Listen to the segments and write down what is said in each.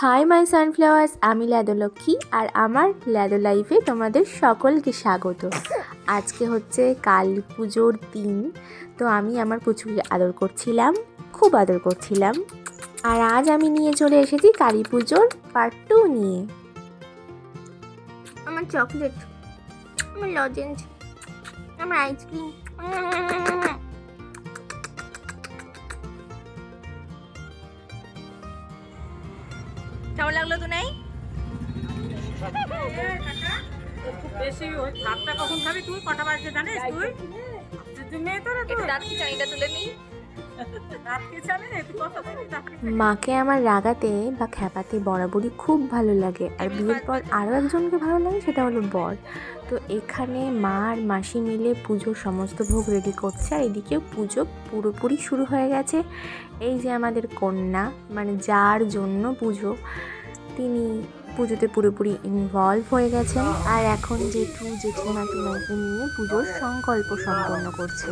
Hi my sunflowers, আমি লাদলক্ষ্মী আর আমার লাদো লাইফে তোমাদের সকলকে স্বাগত। আজকে হচ্ছে কালী পুজোর দিন, তো আমি আমার পুচুকে আদর করছিলাম, খুব আদর করছিলাম। আর আজ আমি নিয়ে চলে এসেছি কালী পুজোর পার্ট 2 নিয়ে। আমার চকলেট, আমার লজেন্স, আমার আইসক্রিম। কেমন লাগলো তো? নাই বেশি ওই ভাতটা কখন খাবি তুই? কটা বাজে জানিস তুই? তুই মেয়ে তোরা তুই রাত কি চাইটা তুলে নিই। রাত কি জানে তুই কথা বলিস? মাকে আমার রাগাতে বা খ্যাপাতে বরাবরই খুব ভালো লাগে, আর বিয়ের পর আরও একজনকে ভালো লাগে, সেটা হলো বর। তো এখানে মা আর মাসি মিলে পুজোর সমস্ত ভোগ রেডি করছে, আর এদিকেও পুজো পুরোপুরি শুরু হয়ে গেছে। এই যে আমাদের কন্যা, মানে যার জন্য পুজো, তিনি পুজোতে পুরোপুরি ইনভলভ হয়ে গেছেন, আর এখন জেঠু জেঠিমা টিমাকে নিয়ে পুজোর সংকল্প সম্পন্ন করছে।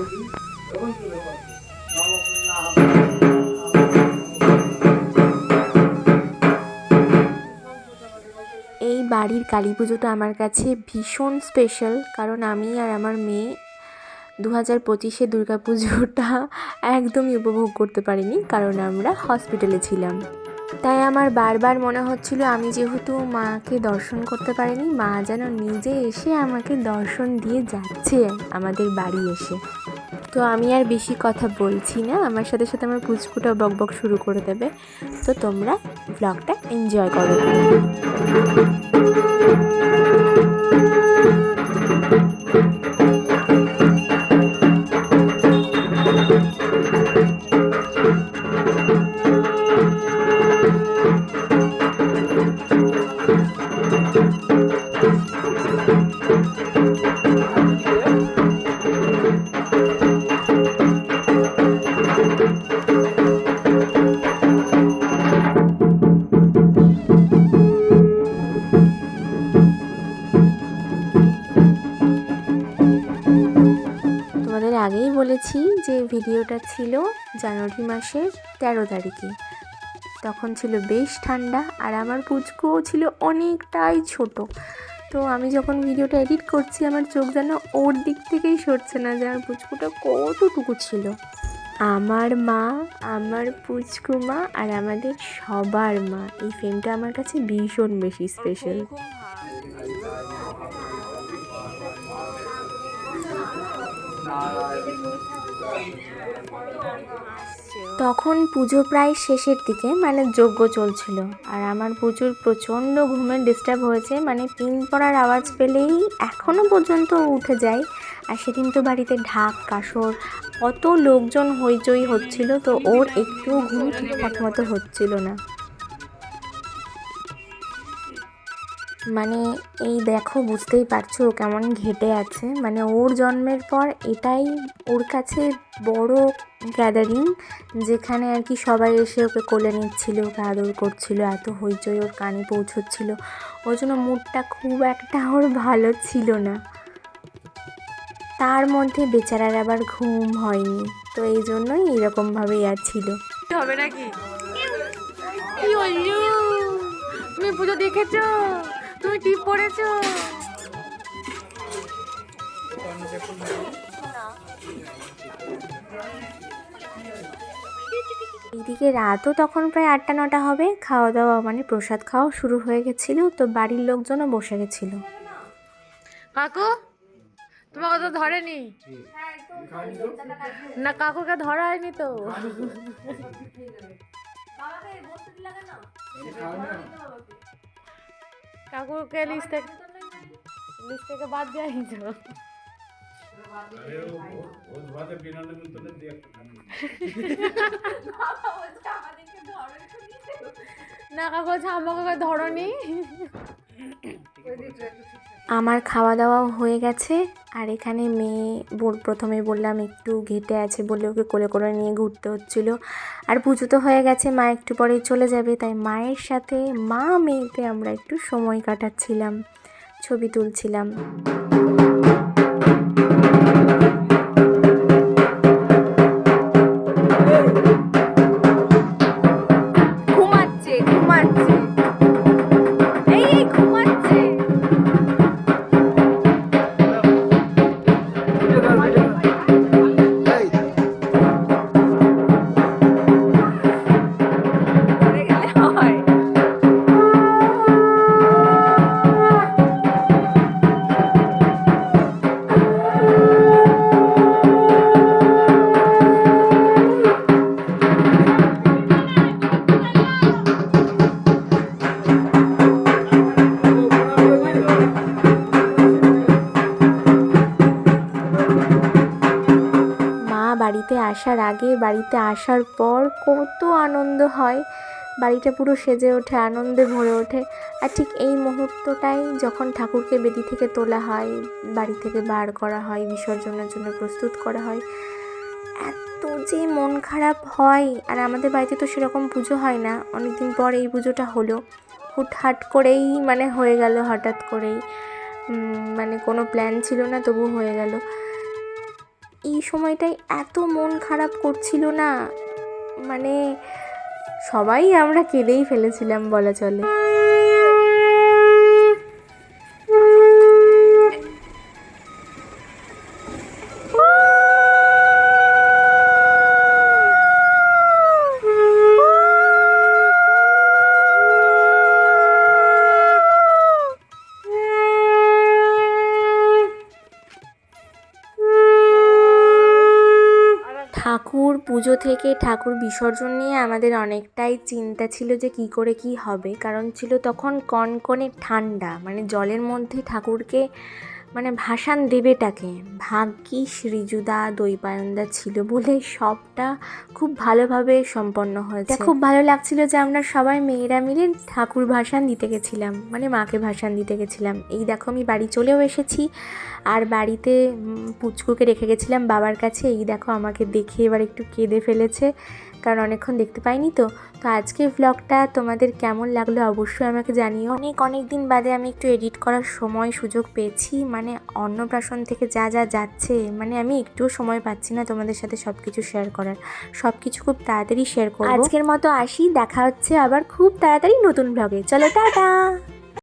এই বাড়ির কালী পুজোটা আমার কাছে ভীষণ স্পেশাল, কারণ আমি আর আমার মেয়ে 2025-এ দুর্গা পুজোটা একদমই উপভোগ করতে পারিনি, কারণ আমরা হসপিটালে ছিলাম। তাই আমার বারবার মনে হচ্ছিল আমি যেহেতু মাকে দর্শন করতে পারিনি, মা যেন নিজে এসে আমাকে দর্শন দিয়ে যাচ্ছে আমাদের বাড়ি এসে। তো আমি আর বেশি কথা বলছি না, আমার সাথে সাথে আমার পুচকুটা বকবক শুরু করে দেবে। তো তোমরা ব্লগটা এনজয় করো। আগেই বলেছি যে ভিডিওটা ছিল জানুয়ারি মাসের 13 তারিখে। তখন ছিল বেশ ঠান্ডা, আর আমার পুচকুও ছিল অনেকটাই ছোট। তো আমি যখন ভিডিওটা এডিট করছি, আমার চোখ যেন ওর দিক থেকেই সরছে না যে আমার পুচকুটা কতটুকু ছিল। আমার মা, আমার পুচকু মা, আর আমাদের সবার মা, এই ফ্রেমটা আমার কাছে ভীষণ বেশি স্পেশাল। তখন পুজো প্রায় শেষের দিকে, মানে যজ্ঞ চলছিল, আর আমার পুজোর প্রচণ্ড ঘুমের ডিস্টার্ব হয়েছে, মানে পিন পড়ার আওয়াজ পেলেই এখনও পর্যন্ত উঠে যায়। আর সেদিন তো বাড়িতে ঢাক কাসর, কত লোকজন হইচই হচ্ছিল, তো ওর একটুও ঘুম ঠিকঠাক মতো হচ্ছিল না। মানে এই দেখো, বুঝতেই পারছো ও কেমন ঘেটে আছে। মানে ওর জন্মের পর এটাই ওর কাছে বড় গ্যাদারিং, যেখানে আর কি সবাই এসে ওকে কোলে নিচ্ছিল, ওকে আদর করছিল, এত হইচই ওর কানে পৌঁছচ্ছিল। ওর জন্য মুডটা খুব একটা ওর ভালো ছিল না। তার মধ্যে বেচারার আবার ঘুম হয়নি, তো এই জন্যই এরকমভাবেই আর ছিল। হবে নাকি? কি হইলো? তুমি পুজো দেখেছো? তুমি টিপ পড়েছো? এইদিকে রাতও তখন প্রায় 8টা-9টা হবে। খাওয়া দাওয়া মানে প্রসাদ খাওয়া শুরু হয়ে গেছিলো, তো বাড়ির লোকজনও বসে গেছিলো। কাকু তোমাকে তো ধরেনি না? কাকুকে ধরা হয়নি তো? কাকুকে লিস্ট থেকে বাদ দেয়নি তো? না কাকু আমাকে ধরনি। আমার খাওয়া দাওয়াও হয়ে গেছে, আর এখানে মেয়ে প্রথমে বললাম একটু ঘেটে আছে বলে ওকে কোলে করে নিয়ে ঘুরতে হচ্ছিলো। আর পুজো তো হয়ে গেছে, মা একটু পরেই চলে যাবে, তাই মায়ের সাথে মা মেয়েতে আমরা একটু সময় কাটাচ্ছিলাম, ছবি তুলছিলাম। ঘুমাচ্ছে বাড়িতে আসার আগে, বাড়িতে আসার পর কত আনন্দ হয়, বাড়িটা পুরো সেজে ওঠে, আনন্দে ভরে ওঠে। আর ঠিক এই মুহূর্তটাই যখন ঠাকুরকে বেদি থেকে তোলা হয়, বাড়ি থেকে বার করা হয়, বিসর্জনের জন্য প্রস্তুত করা হয়, এত যে মন খারাপ হয়। আর আমাদের বাড়িতে তো সেরকম পুজো হয় না, অনেকদিন পর এই পুজোটা হলো, হুটহাট করেই মানে হয়ে গেল, হঠাৎ করেই, মানে কোনো প্ল্যান ছিল না, তবু হয়ে গেল। এই সময়টাই এত মন খারাপ করছিল না, মানে সবাই আমরা কেঁদেই ফেলেছিলাম বলা চলে। ঠাকুর পুজো থেকে ঠাকুর বিসর্জন নিয়ে আমাদের অনেকটাই চিন্তা ছিল যে কী করে কী হবে, কারণ ছিল তখন কনকনে ঠান্ডা, মানে জলের মধ্যে ঠাকুরকে মানে ভাসান দেবেটাকে। ভাগ্যিস রিজুদা দইপায়নদা ছিল বলে সবটা খুব ভালোভাবে সম্পন্ন হয়েছে। খুব ভালো লাগছিল যে আমরা সবাই মেয়েরা মিলে ঠাকুর ভাসান দিতে গেছিলাম, মানে মাকে ভাসান দিতে গেছিলাম। এই দেখো আমি বাড়ি চলেও এসেছি, আর বাড়িতে পুচকুকে রেখে গেছিলাম বাবার কাছে। এই দেখো আমাকে দেখে এবার একটু কেঁদে ফেলেছে, কারণ অনেকক্ষণ দেখতে পাইনি। তো আজকের ভ্লগটা তোমাদের কেমন লাগলো অবশ্যই আমাকে জানিও। অনেক দিন বাদে আমি একটু এডিট করার সময় সুযোগ পেয়েছি, মানে অন্নপ্রাশন থেকে যা যাচ্ছে, মানে আমি একটুও সময় পাচ্ছি না তোমাদের সাথে সব কিছু শেয়ার করার। সব কিছু খুব তাড়াতাড়ি শেয়ার করব। আজকের মতো আসি, দেখা হচ্ছে আবার খুব তাড়াতাড়ি নতুন ভ্লগে। চলো টাটা।